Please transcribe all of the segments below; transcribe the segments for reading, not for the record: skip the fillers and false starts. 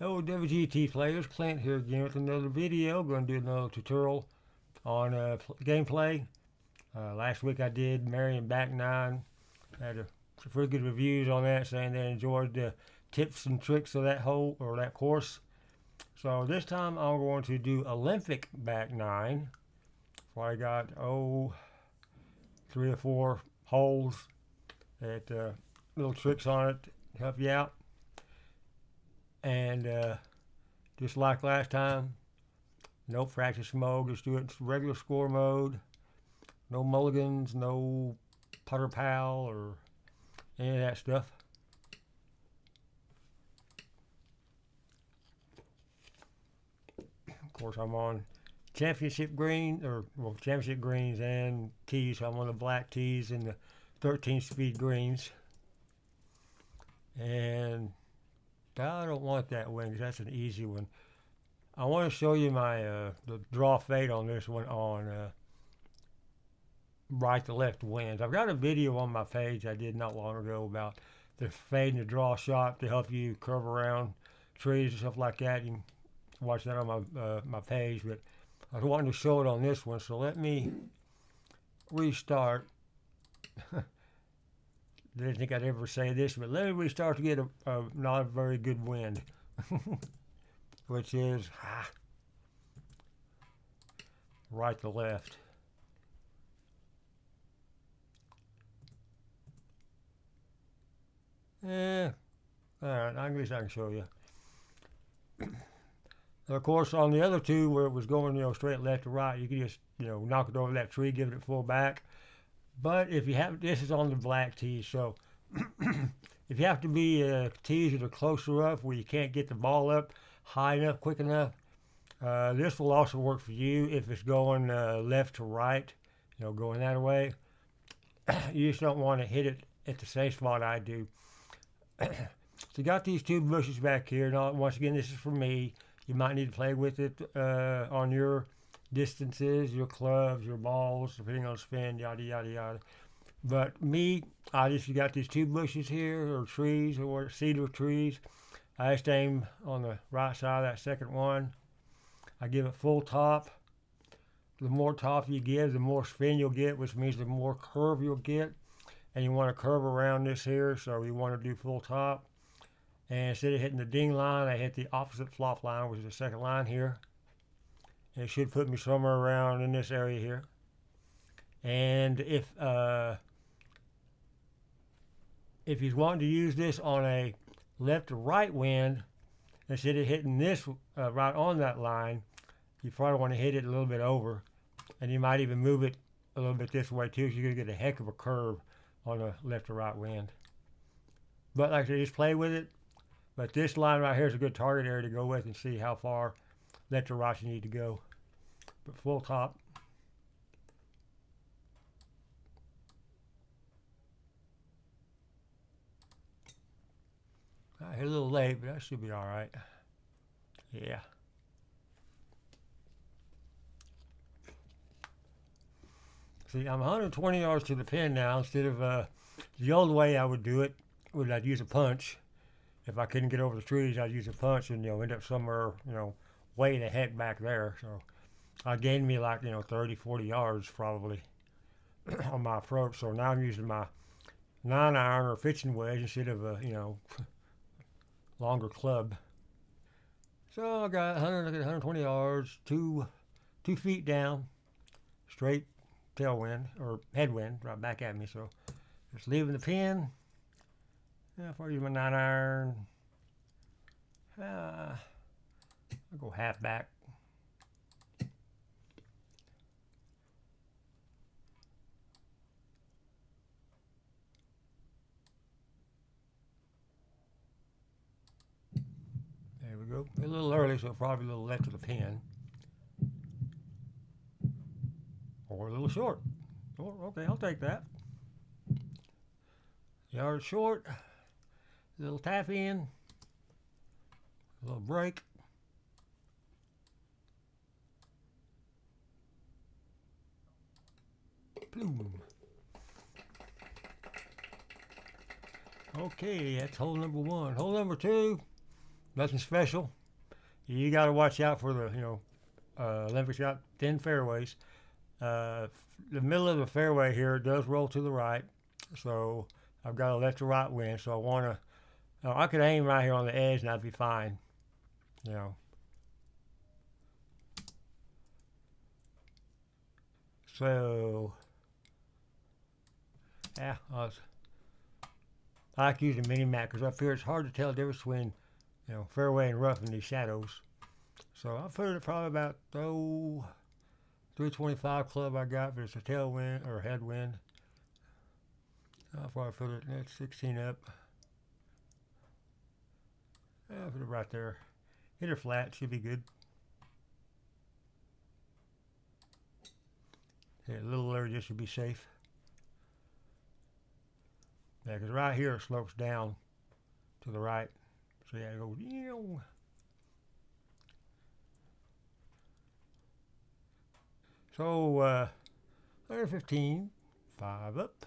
Hello WGT players, Clint here again with another video. Going to do another tutorial on gameplay. Last week I did Marion Back 9. Had some pretty good reviews on that, saying they enjoyed the tips and tricks of that hole or that course. So this time I'm going to do Olympic Back 9. So I got 3 or 4 holes that little tricks on it to help you out. And just like last time, no practice mode, just do it in regular score mode. No mulligans, no putter pal or any of that stuff. Of course, I'm on championship greens and tees. So I'm on the black tees and the 13-speed greens. And I don't want that one because that's an easy one. I want to show you my the draw fade on this one on right to left winds. I've got a video on my page I did not long ago about the fade and the draw shot to help you curve around trees and stuff like that. You can watch that on my page, but I was wanting to show it on this one, so let me restart. Didn't think I'd ever say this, but let me restart to get a not a very good wind, which is right to left. Alright, I guess I can show you. Of course, on the other two where it was going, straight left to right, you could just, knock it over that tree, give it full back. But if you have, this is on the black tees, so if you have to be tees that are closer up where you can't get the ball up high enough, quick enough, this will also work for you if it's going left to right, going that way. You just don't want to hit it at the same spot I do. So you got these two bushes back here. Now, once again, this is for me. You might need to play with it on your distances, your clubs, your balls, depending on spin, yada, yada, yada. But me, I just got these two bushes here, or trees, or cedar trees. I just aim on the right side of that second one. I give it full top. The more top you give, the more spin you'll get, which means the more curve you'll get. And you want to curve around this here, so you want to do full top. And instead of hitting the ding line, I hit the opposite flop line, which is the second line here. And it should put me somewhere around in this area here. And if he's wanting to use this on a left to right wind, instead of hitting this right on that line, you probably want to hit it a little bit over. And you might even move it a little bit this way too, so you're going to get a heck of a curve on a left to right wind. But like I said, just play with it. But this line right here is a good target area to go with and see how far left to right you need to go. But full top. I hit a little late, but that should be all right. Yeah. See, I'm 120 yards to the pin now instead of the old way I would do it. I'd use a punch. If I couldn't get over the trees, I'd use a punch and end up somewhere way the heck back there. So I gained me like 30, 40 yards probably on my approach. So now I'm using my 9-iron or pitching wedge instead of a longer club. So I got 120 yards, 2 feet down, straight tailwind or headwind right back at me. So just leaving the pin. If I use my 9-iron, I'll go half back. There we go. A little early, so probably a little left of the pin. Or a little short. Oh, okay, I'll take that. Yard short. Little tap in, a little break. Boom. Okay, that's hole number 1. Hole number 2, Nothing special. You got to watch out for the Olympics got thin fairways. The middle of the fairway here does roll to the right, so I've got to let the right wind. So I want to. I could aim right here on the edge and I'd be fine. You know. So yeah, I like using mini map because up here it's hard to tell the difference between fairway and rough in these shadows. So I put it probably about 325 club I got, but it's a tailwind or headwind. I'll probably put it at 16 up. I'll put it right there. Hit her flat, should be good. Hit it a little lower just to be safe. Yeah, because right here it slopes down to the right. So yeah, it goes. So 115, 5 up.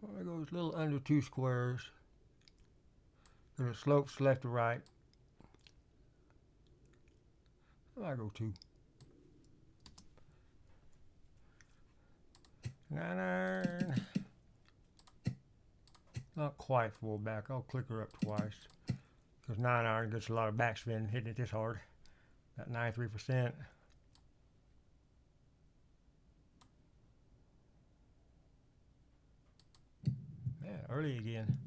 Well, it goes a little under 2 squares. And it slopes left to right. I go 2. 9 iron. Not quite full back. I'll click her up twice. Because 9 iron gets a lot of backspin hitting it this hard. About 93%. Yeah, early again.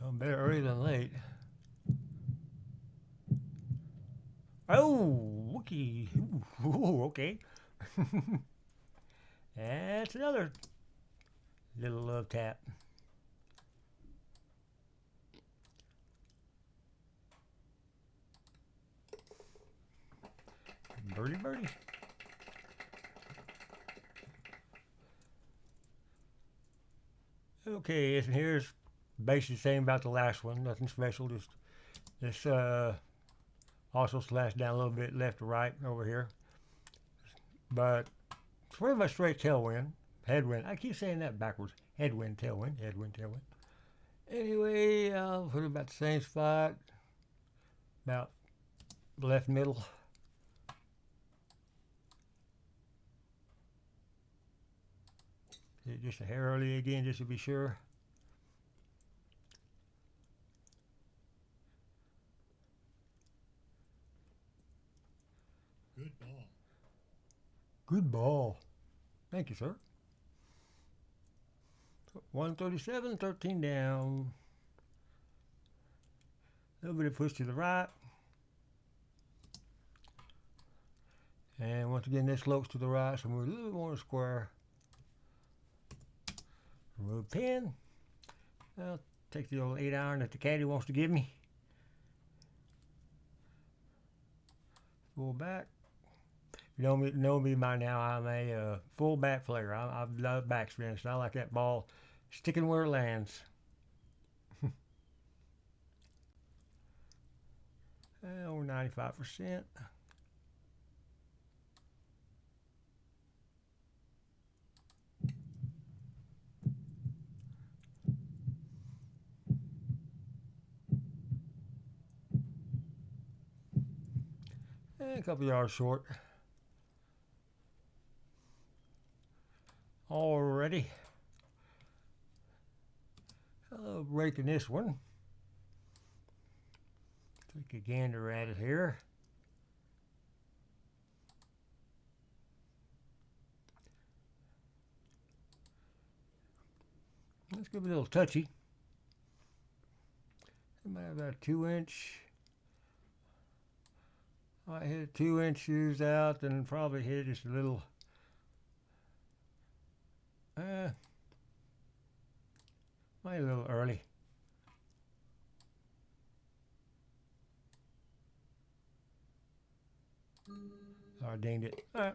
Oh, better early than late. Oh, okay. Ooh, okay. That's another little love tap. Birdie, birdie. Okay, and here's basically the same about the last one. Nothing special. Just this also slashed down a little bit left to right over here. But it's pretty much straight tailwind, headwind. I keep saying that backwards. Headwind, tailwind, headwind, tailwind. Anyway, I'll put it about the same spot. About left middle. Just a hair early again, just to be sure. Good ball. Good ball. Thank you, sir. 137, 13 down. A little bit of push to the right. And once again, this slopes to the right, so move a little more square. Remove pin. I'll take the old 8 iron that the caddy wants to give me. Full back. If you know me by now, I'm a full back player. I love backspin, so I like that ball sticking where it lands. 95%. And a couple yards short. Already. Breaking this one. Take a gander at it here. It's going to be a little touchy. I might have about a 2-inch. I hit 2 inches out and probably hit just a little. Might a little early. Oh, I dinged it. All right.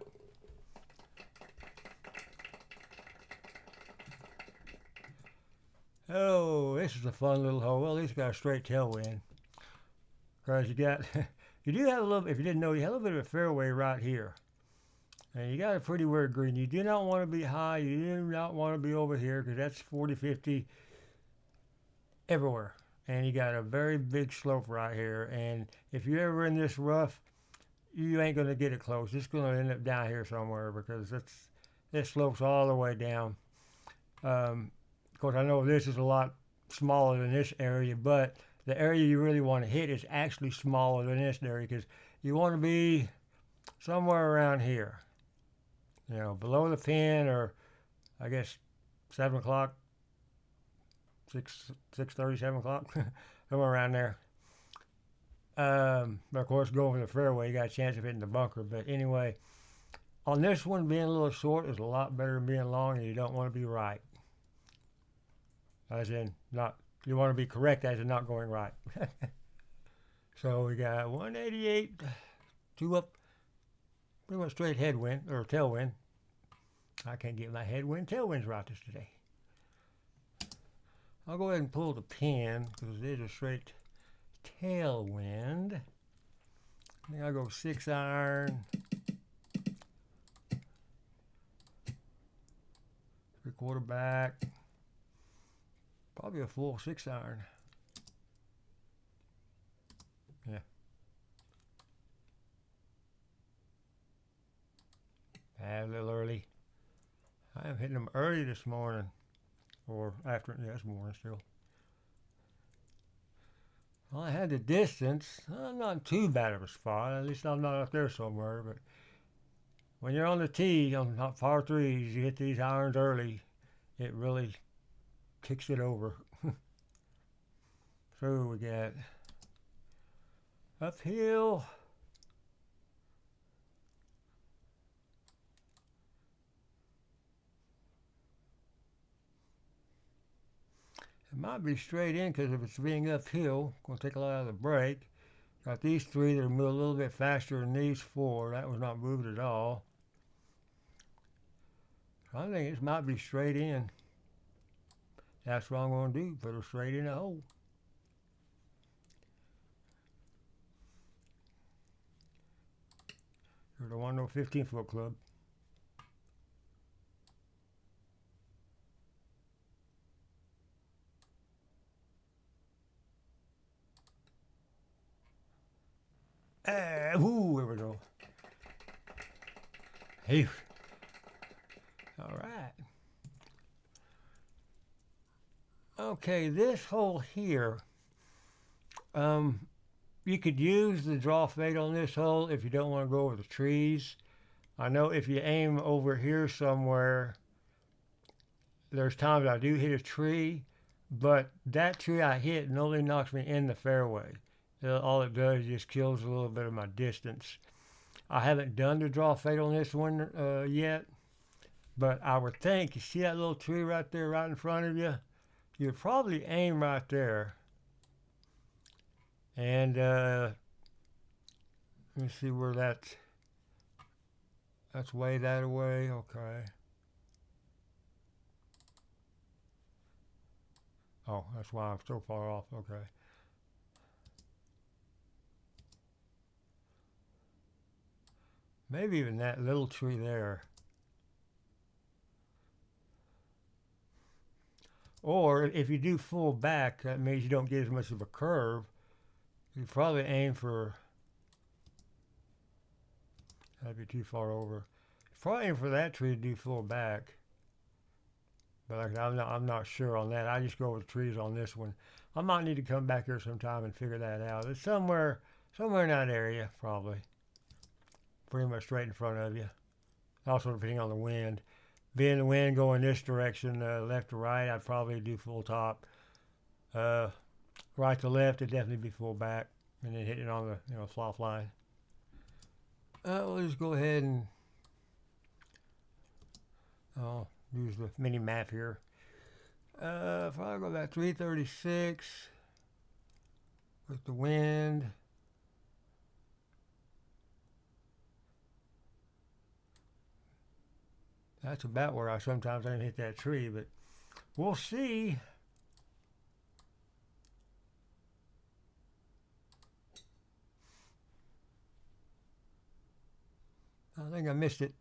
Oh, this is a fun little hole. Well, at least got a straight tailwind. Because you got, you do have a little, if you didn't know, you have a little bit of a fairway right here. And you got a pretty weird green. You do not want to be high. You do not want to be over here because that's 40, 50 everywhere. And you got a very big slope right here. And if you're ever in this rough, you ain't going to get it close. It's going to end up down here somewhere because this slopes all the way down. Of course, I know this is a lot smaller than this area, but the area you really want to hit is actually smaller than this area because you want to be somewhere around here. You know, below the pin, or I guess 7 o'clock, 6:30, 7 o'clock, somewhere around there. But of course, go over the fairway, you got a chance of hitting the bunker. But anyway, on this one, being a little short is a lot better than being long, and you don't want to be right. As in, not, you want to be correct as in not going right. So we got 188, 2 up, pretty much straight headwind, or tailwind. I can't get my headwind, tailwinds right this today. I'll go ahead and pull the pin because it is a straight tailwind. I think I'll go 6-iron. 3/4 back. Probably a full 6-iron. Yeah. A little early. I am hitting them early this morning. Or after, yeah, it's morning still. Well, I had the distance. Not too bad of a spot. At least I'm not up there somewhere. But when you're on the tee, on par threes, you hit these irons early, it really kicks it over. So we got uphill. It might be straight in because if it's being uphill, going to take a lot out of the break. Got these 3 that are moving a little bit faster than these 4. That was not moved at all. So I think this might be straight in. That's what I'm going to do. Put her straight in the hole. Here's the 15-foot club. Ooh, here we go. Hey. All right. Okay, this hole here, you could use the draw fade on this hole if you don't want to go over the trees. I know if you aim over here somewhere, there's times I do hit a tree, but that tree I hit only knocks me in the fairway. All it does is just kills a little bit of my distance. I haven't done the draw fade on this one yet, but I would think, you see that little tree right there right in front of you? You'd probably aim right there. And let me see where that's way that away. Okay. Oh, that's why I'm so far off. Okay. Maybe even that little tree there. Or if you do full back, that means you don't get as much of a curve. You probably aim for, that'd be too far over. Probably aim for that tree to do full back. But I'm not sure on that. I just go with trees on this one. I might need to come back here sometime and figure that out. It's somewhere in that area, probably. Pretty much straight in front of you. Also depending on the wind. Being the wind going this direction, left to right, I'd probably do full top. Right to left, it'd definitely be full back. And then hitting it on the slough line. We'll just go ahead and use the mini map here. If I go about 336 with the wind. That's about where I sometimes don't hit that tree, but we'll see. I think I missed it.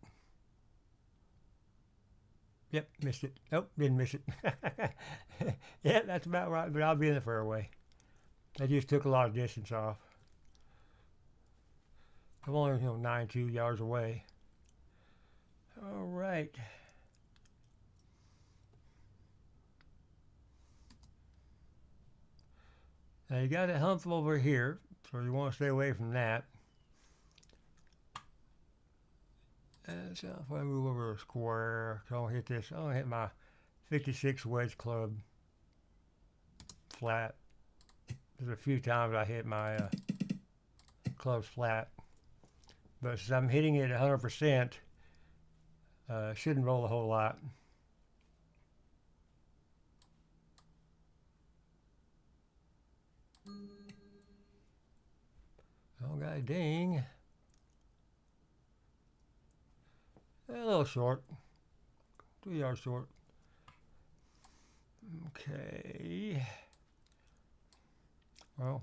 Yep, missed it. Nope, didn't miss it. Yeah, that's about right, but I'll be in the fairway. I just took a lot of distance off. I'm only, 92 yards away. All right. Now you got a hump over here, so you want to stay away from that. And so if I move over a square, so I'll hit this. I'll hit my 56 wedge club flat. There's a few times I hit my clubs flat, but since I'm hitting it 100%, shouldn't roll a whole lot. Oh, got a ding. A little short. 2 yards short. Okay. Well,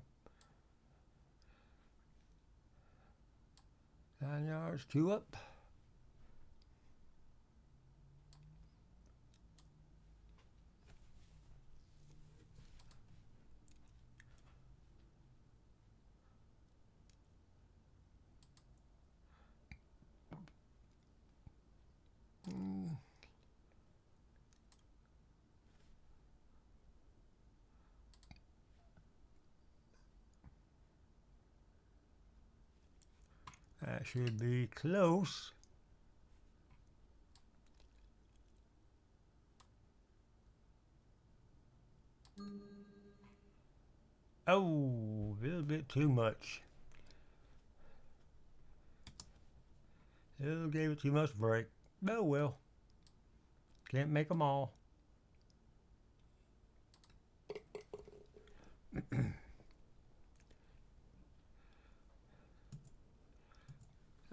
9 yards, 2 up. That should be close. Oh, a little bit too much. It gave it too much break. Oh well. Can't make them all.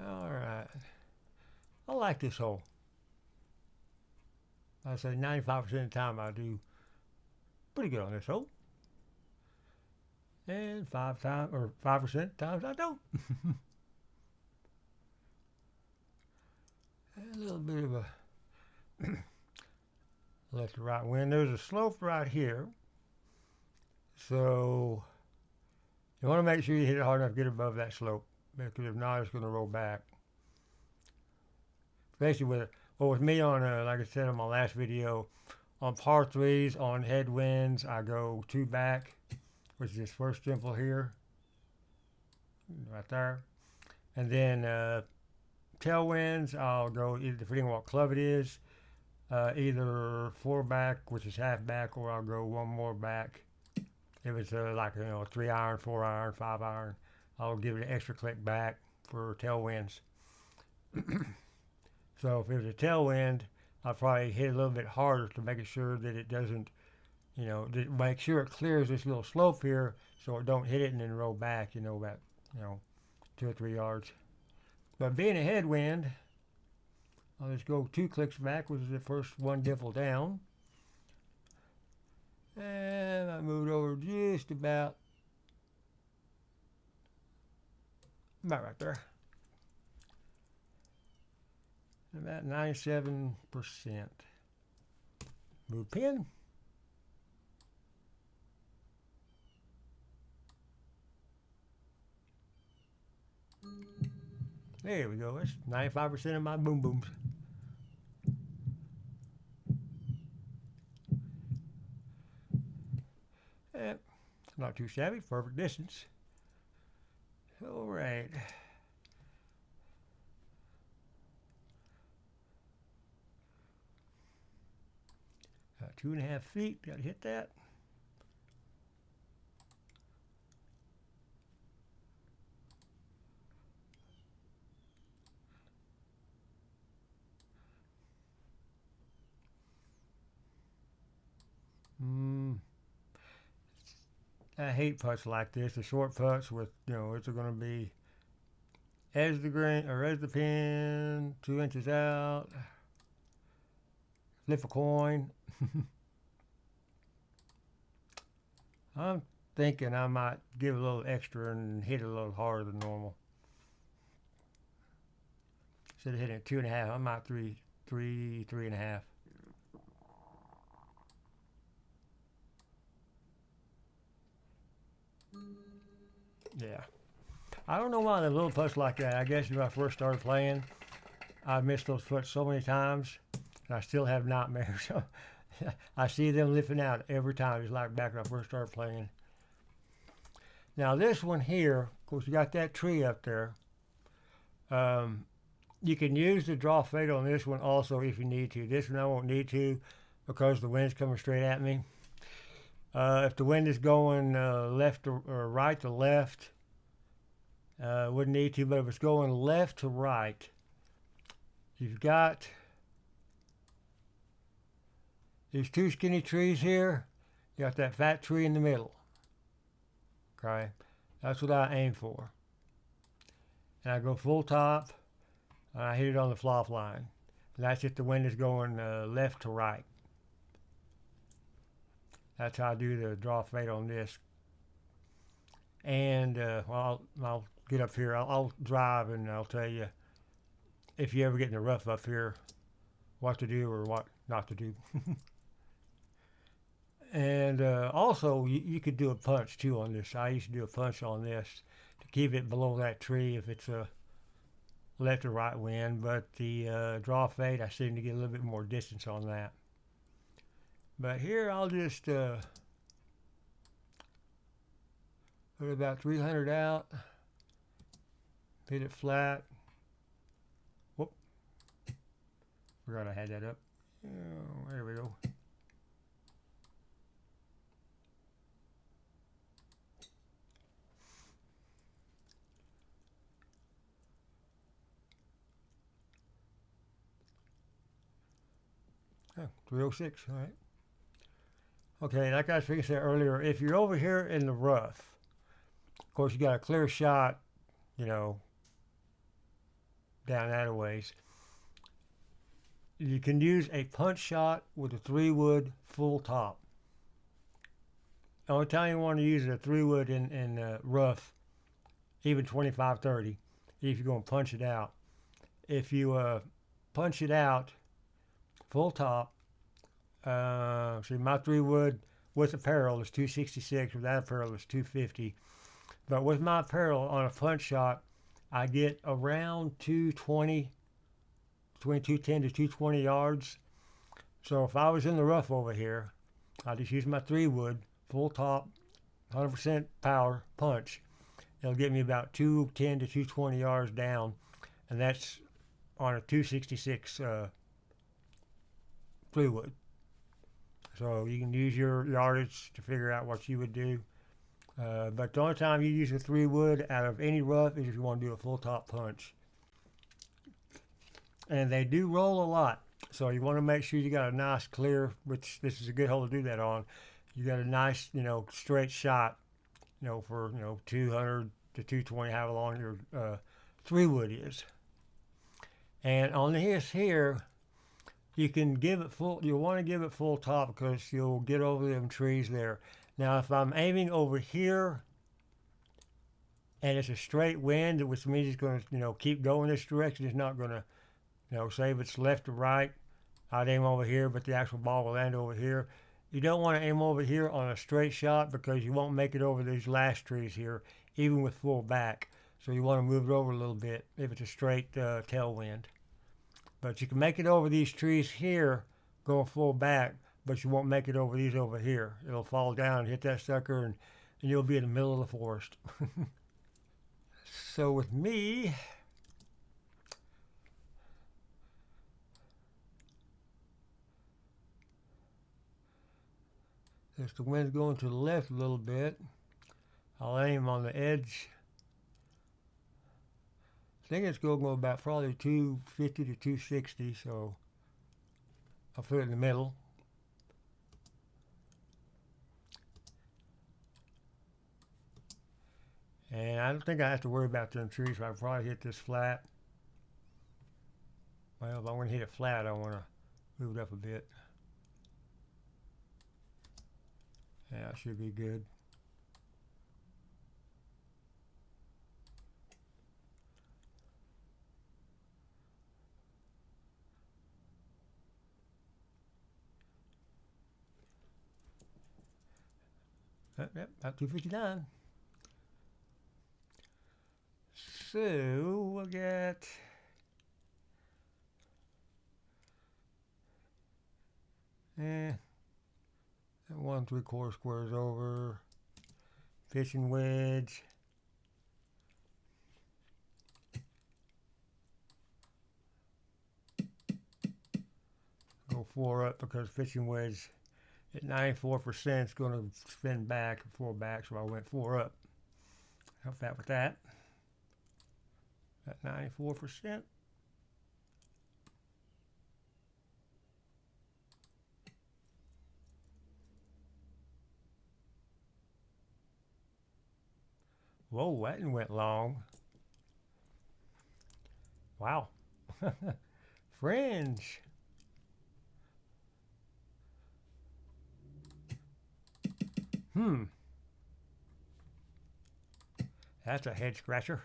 All right. I like this hole. I say 95% of the time I do pretty good on this hole. And 5% times I don't. A little bit of a left to right wind. There's a slope right here. So you want to make sure you hit it hard enough to get above that slope, because if not, it's going to roll back. Especially with me on, like I said on my last video, on par threes, on headwinds, I go 2 back, which is this first dimple here, right there. And then tailwinds, I'll go, depending on what club it is, either 4 back, which is half back, or I'll go 1 more back. If it's like, 3 iron, 4 iron, 5 iron, I'll give it an extra click back for tailwinds. So if it was a tailwind, I'll probably hit a little bit harder to make sure that it doesn't, make sure it clears this little slope here, so it don't hit it and then roll back, about, 2 or 3 yards. But being a headwind, I'll just go 2 clicks back, which is the first 1 dimple down. And I moved over just about right there. About 97%. Move pin. There we go. That's 95% of my boom booms. Not too shabby. Perfect distance. All right. 2.5 feet. Got to hit that. I hate putts like this. The short putts with, it's going to be edge the green or edge the pin, 2 inches out. Flip a coin. I'm thinking I might give a little extra and hit it a little harder than normal. Instead of hitting it 2.5, I might 3.5. Yeah. I don't know why the little putts like that. I guess when I first started playing, I missed those putts so many times, and I still have nightmares. I see them lifting out every time. It's like back when I first started playing. Now this one here, of course, you got that tree up there. Um, you can use the draw fade on this one also if you need to. This one I won't need to because the wind's coming straight at me. If the wind is going left to, or right to left, wouldn't need to, but if it's going left to right, you've got these two skinny trees here. You got that fat tree in the middle. Okay, that's what I aim for. And I go full top, and I hit it on the flop line. And that's if the wind is going left to right. That's how I do the draw fade on this. And well, I'll get up here. I'll drive and I'll tell you if you ever get in the rough up here, what to do or what not to do. And also, you could do a punch too on this. I used to do a punch on this to keep it below that tree if it's a left or right wind. But the draw fade, I seem to get a little bit more distance on that. But here I'll just put about 300 out, hit it flat. Whoop, forgot I had that up. Oh, there we go. Oh, 306, all right. Okay, like I was saying earlier, if you're over here in the rough, of course you got a clear shot, you know, down that a ways. You can use a punch shot with a 3-wood full top. The only time you want to use a 3-wood in rough, even 25-30, if you're going to punch it out. If you punch it out full top, see my 3-wood with apparel is 266, without apparel is 250. But with my apparel on a punch shot, I get around 220, between 210 to 220 yards. So if I was in the rough over here, I just use my 3-wood, full top, 100% power punch. It'll get me about 210 to 220 yards down, and that's on a 266 3-wood. So you can use your yardage to figure out what you would do. But the only time you use a 3-wood out of any rough is if you want to do a full top punch. And they do roll a lot. So you want to make sure you got a nice clear, which this is a good hole to do that on. You got a nice, straight shot, for, 200 to 220, however long your 3-wood is. And on this here, you can give it full, you'll want to give it full top because you'll get over them trees there. Now, if I'm aiming over here and it's a straight wind, which means it's going to, keep going this direction, it's not going to, say if it's left or right, I'd aim over here, but the actual ball will land over here. You don't want to aim over here on a straight shot because you won't make it over these last trees here, even with full back. So you want to move it over a little bit if it's a straight tailwind. But you can make it over these trees here going full back, but you won't make it over these over here. It'll fall down and hit that sucker, and you'll be in the middle of the forest. So with me, if the wind's going to the left a little bit, I'll aim on the edge. I think it's going to go about probably 250 to 260, so I'll put it in the middle. And I don't think I have to worry about them trees, so I'll probably hit this flat. Well, if I want to hit it flat, I want to move it up a bit. Yeah, it should be good. Yep, about 259. So we'll get 1 3/4 squares over. Fishing wedge. Go 4 up because fishing wedge at 94% is going to spin back and 4 back, so I went 4 up. Help that with that. At 94%. Whoa, that one went long. Wow. Fringe. That's a head scratcher.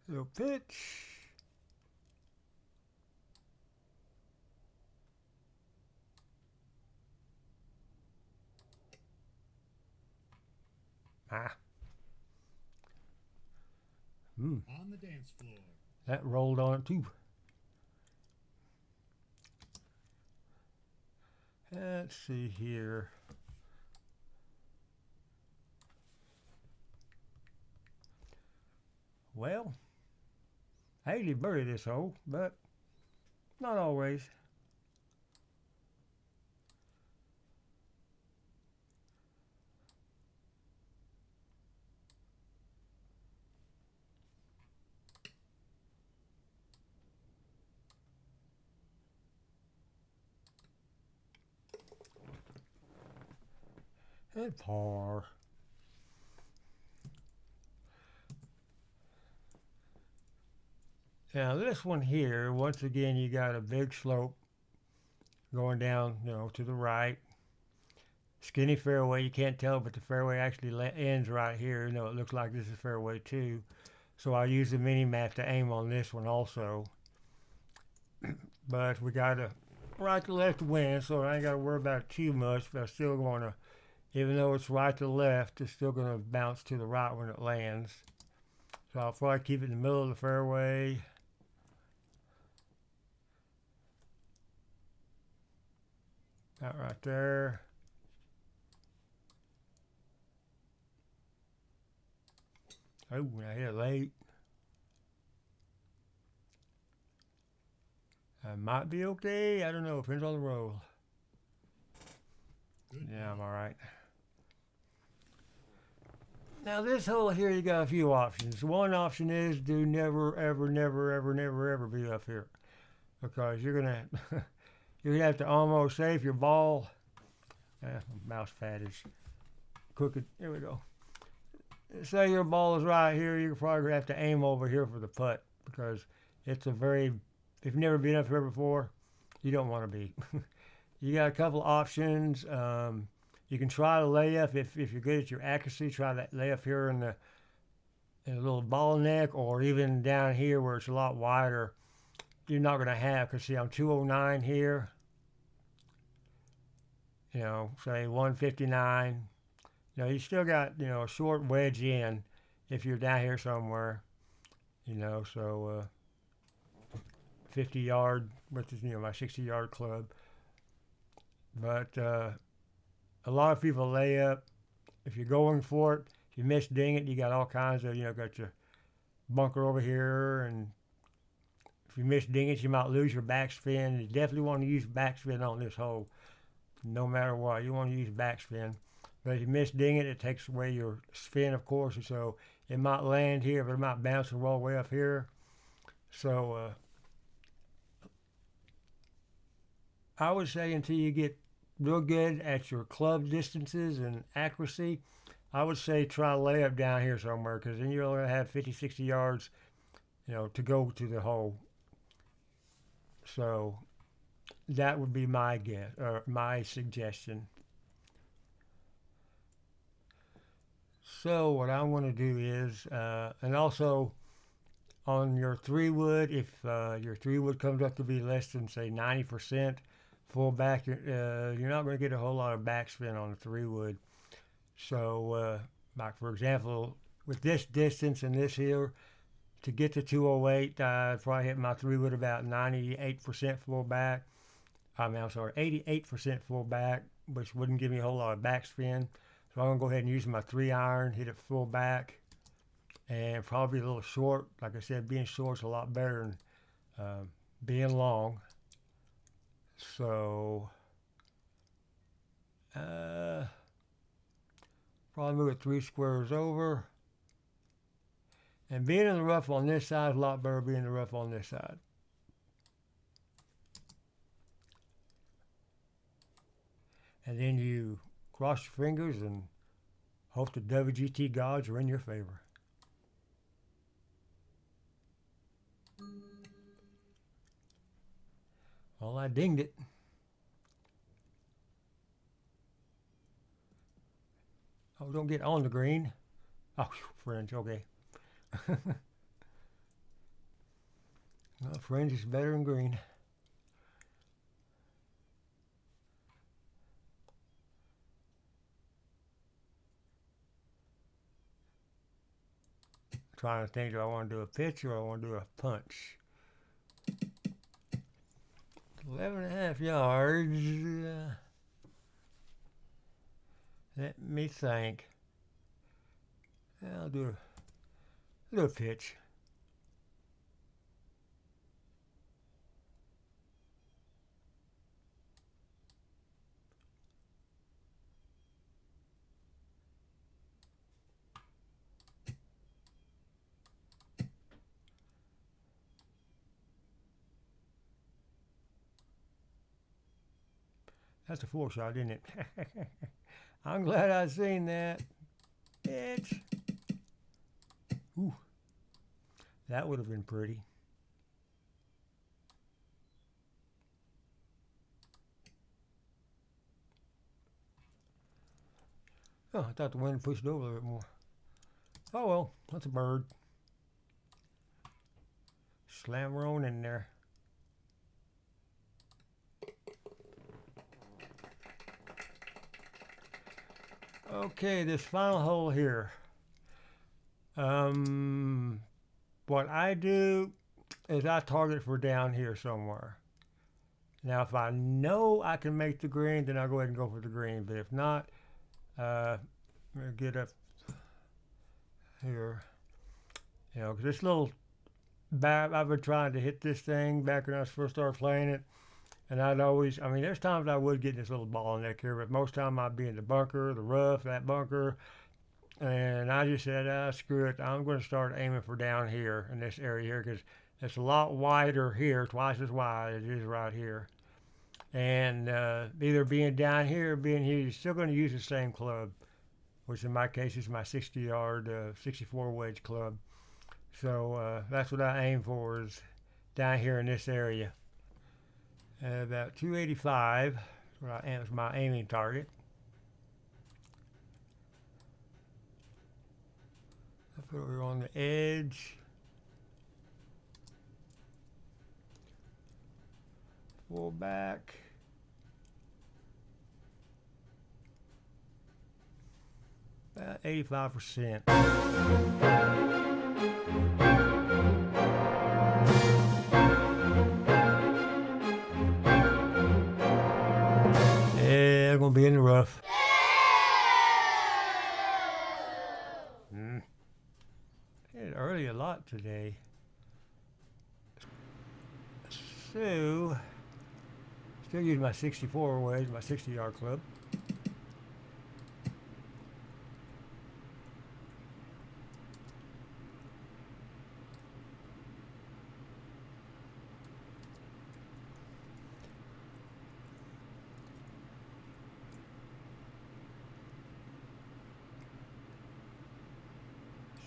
Little pitch. On the dance floor. That rolled on it too. Let's see here. Well, I usually bury this hole, but not always. And par. Now this one here, once again, you got a big slope going down, to the right. Skinny fairway, you can't tell, but the fairway actually ends right here. It looks like this is fairway 2. So I use the mini map to aim on this one also. But we got a right to left wind, so I ain't got to worry about it too much. But I'm still going to, even though it's right to left, it's still going to bounce to the right when it lands. So I'll probably keep it in the middle of the fairway. That right there. Oh, I hit it late. I might be okay. I don't know. Depends on the roll. Yeah, I'm all right. Now this hole here, you got a few options. One option is do never, ever, never, ever, never, ever be up here, because you're gonna you're gonna have to almost save your ball. Mouse pad is crooked. Here we go. Say your ball is right here, you're probably gonna have to aim over here for the putt, because it's a very, if you've never been up here before, you don't want to be. You got a couple options. You can try the layup if you're good at your accuracy. Try that layup here in a little ball neck, or even down here where it's a lot wider. You're not going to have, because see, I'm 209 here. Say 159. You still got a short wedge in if you're down here somewhere. So 50 yard, which is my 60-yard club. But a lot of people lay up. If you're going for it, if you miss ding it, you got all kinds of, got your bunker over here. And if you miss ding it, you might lose your backspin. You definitely want to use backspin on this hole. No matter what, you want to use backspin. But if you miss ding it, it takes away your spin, of course. And so it might land here, but it might bounce and roll way up here. So I would say until you get real good at your club distances and accuracy, I would say try to lay up down here somewhere, because then you're only going to have 50, 60 yards, to go to the hole. So that would be my guess, or my suggestion. So what I want to do is, and also on your 3-wood, if your 3-wood comes up to be less than say 90% full back, you're not going to get a whole lot of backspin on the 3-wood. So, like for example, with this distance and this here, to get to 208, I'd probably hit my 3-wood about 98% full back. I'm sorry, 88% full back, which wouldn't give me a whole lot of backspin. So I'm going to go ahead and use my 3-iron, hit it full back, and probably a little short. Like I said, being short's a lot better than being long. So, probably move it 3 squares over. And being in the rough on this side is a lot better than being in the rough on this side. And then you cross your fingers and hope the WGT gods are in your favor. Well, I dinged it. Oh, don't get on the green. Oh, fringe, okay. Well, fringe is better than green. Trying to think, do I want to do a pitch or I want to do a punch? 11.5 yards. Let me think. I'll do a pitch. That's a 4-shot, isn't it? I'm glad I seen that. Pitch. Ooh, that would have been pretty. Oh, I thought the wind pushed it over a little bit more. Oh well, that's a bird. Slam her on in there. Okay, this final hole here. What I do is I target for down here somewhere. Now, if I know I can make the green, then I'll go ahead and go for the green. But if not, I'm gonna get up here. You know, because this little bat, I've been trying to hit this thing back when I first started playing it. And I'd always, I mean, there's times I would get this little ball in that here, but most time I'd be in the bunker, the rough, that bunker. And I just said, screw it. I'm going to start aiming for down here in this area here because it's a lot wider here, twice as wide as it is right here. And either being down here or being here, you're still going to use the same club, which in my case is my 60-yard, 64 wedge club. So that's what I aim for, is down here in this area. About 285 is my aiming target. I put it on the edge. Pull back. About 85%. Yeah, I'm gonna be in the rough. Hit early a lot today. So, still use my 64 wedge, my 60-yard club.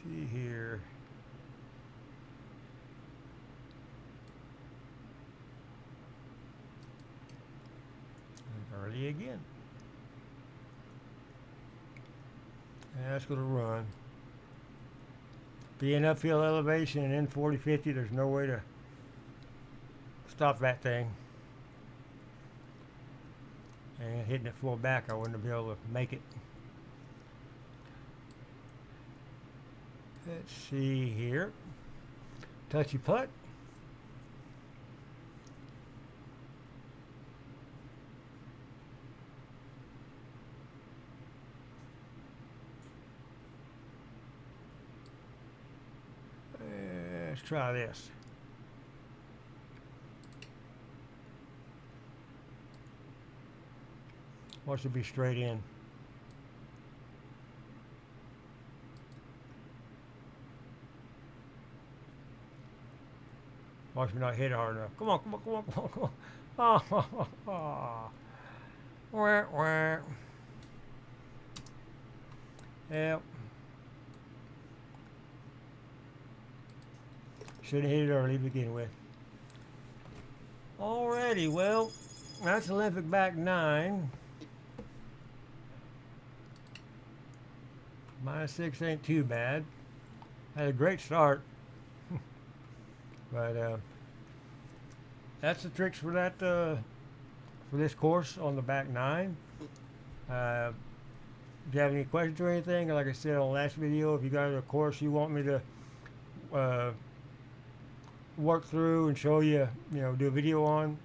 See here. And early again. And that's going to run. being uphill elevation and in 40-50, there's no way to stop that thing. And hitting it full back, I wouldn't be able to make it. Let's see here. Touchy putt. Let's try this. Wants to be straight in. Watch me not hit it hard enough. Come on, come on, come on, come on, come on. Oh, wah, wah. Yep. Should have hit it early to begin with. Alrighty, well, that's Olympic back 9. -6 ain't too bad. Had a great start. But that's the tricks for that for this course on the back 9. If you have any questions or anything, like I said on the last video, if you got a course you want me to work through and show you, do a video on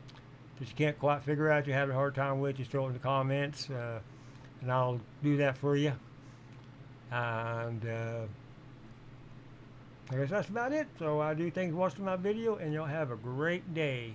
that you can't quite figure out, you have a hard time with, just throw it in the comments, and I'll do that for you. And I guess that's about it. So I do thanks for watching my video, and y'all have a great day.